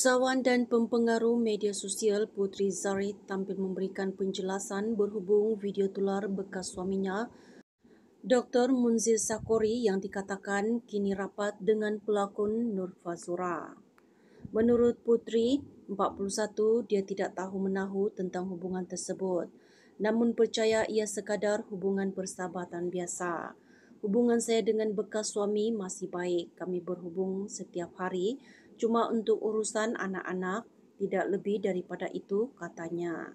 Usahawan dan pempengaruh media sosial Puteri Zarid tampil memberikan penjelasan berhubung video tular bekas suaminya, Dr. Munzir Sakori yang dikatakan kini rapat dengan pelakon Nur Fazura. Menurut Puteri, 41, dia tidak tahu-menahu tentang hubungan tersebut, namun percaya ia sekadar hubungan persahabatan biasa. Hubungan saya dengan bekas suami masih baik. Kami berhubung setiap hari, cuma untuk urusan anak-anak, tidak lebih daripada itu, katanya.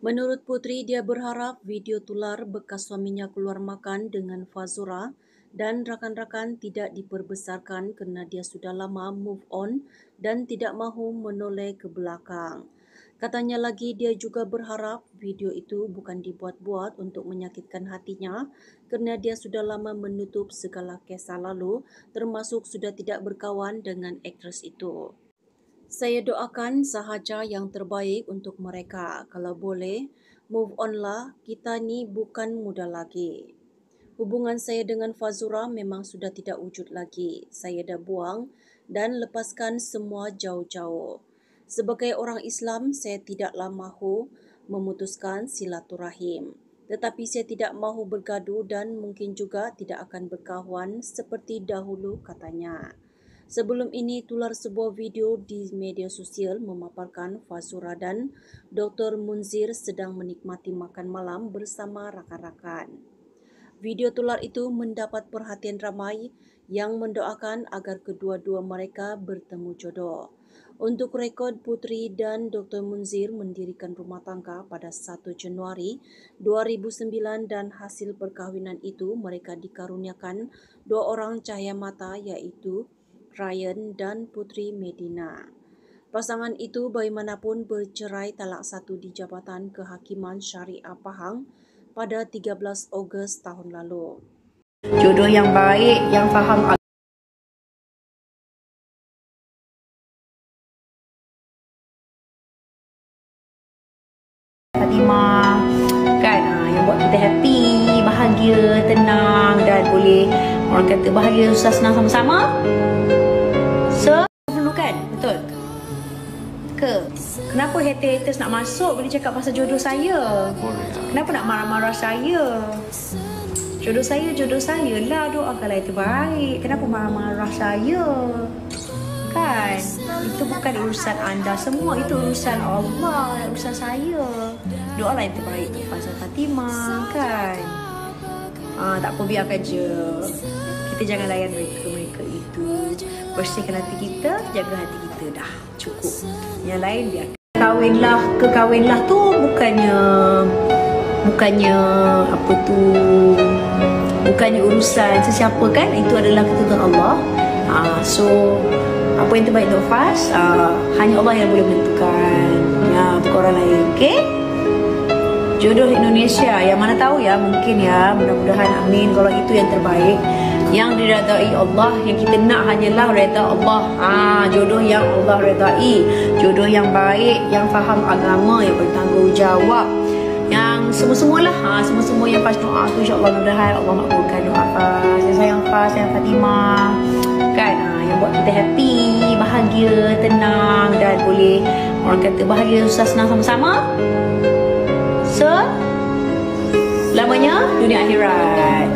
Menurut Puteri, dia berharap video tular bekas suaminya keluar makan dengan Fazura dan rakan-rakan tidak diperbesarkan kerana dia sudah lama move on dan tidak mahu menoleh ke belakang. Katanya lagi, dia juga berharap video itu bukan dibuat-buat untuk menyakitkan hatinya kerana dia sudah lama menutup segala kisah lalu, termasuk sudah tidak berkawan dengan aktris itu. Saya doakan sahaja yang terbaik untuk mereka. Kalau boleh, move on lah. Kita ni bukan muda lagi. Hubungan saya dengan Fazura memang sudah tidak wujud lagi. Saya dah buang dan lepaskan semua jauh-jauh. Sebagai orang Islam, saya tidaklah mahu memutuskan silaturahim. Tetapi saya tidak mahu bergaduh dan mungkin juga tidak akan berkawan seperti dahulu, katanya. Sebelum ini, tular sebuah video di media sosial memaparkan Fazura dan Dr. Munzir sedang menikmati makan malam bersama rakan-rakan. Video tular itu mendapat perhatian ramai yang mendoakan agar kedua-dua mereka bertemu jodoh. Untuk rekod, Puteri dan Dr. Munzir mendirikan rumah tangga pada 1 Januari 2009 dan hasil perkahwinan itu mereka dikaruniakan 2 orang cahaya mata iaitu Ryan dan Puteri Medina. Pasangan itu bagaimanapun bercerai talak 1 di Jabatan Kehakiman Syariah Pahang pada 13 Ogos tahun lalu. Jodoh yang baik, yang faham Fatimah kan, yang buat kita happy, bahagia, tenang dan boleh orang kata bahagia, susah senang sama-sama. So, perlu kan? Betul ke? Kenapa haters nak masuk bila cakap pasal jodoh saya? Kenapa nak marah-marah saya? Jodoh saya lah, doakanlah yang terbaik. Kenapa marah-marah saya? Kan? Itu bukan urusan anda semua, itu urusan Allah, urusan saya. Doalah yang terbaik untuk Fazal Fatimah, kan? Tak apa, biarkan je. Kita jangan layan mereka itu. Bersihkan hati kita, jaga hati kita, dah cukup. Yang lain biarkan. Kekawinlah tu bukannya urusan sesiapa, kan? Itu adalah ketentuan Allah. So apa yang terbaik untuk Faz, hanya Allah yang boleh menentukan, bukan orang lain. Okay? Jodoh Indonesia, yang mana tahu ya, mungkin ya, mudah-mudahan, amin, kalau itu yang terbaik, yang diredai Allah. Yang kita nak hanyalah redha Allah. Jodoh yang Allah redai, jodoh yang baik, yang faham agama, yang bertanggungjawab, yang semua-semualah, semua-semua yang Faz doa tu, insyaAllah mudah-mudahan Allah makbulkan doa Faz. Saya sayang Faz, sayang Fatimah, kan? Yang buat kita happy, bahagia, tenang dan boleh orang kata bahagia, susah senang sama-sama. So, lamanya dunia akhirat.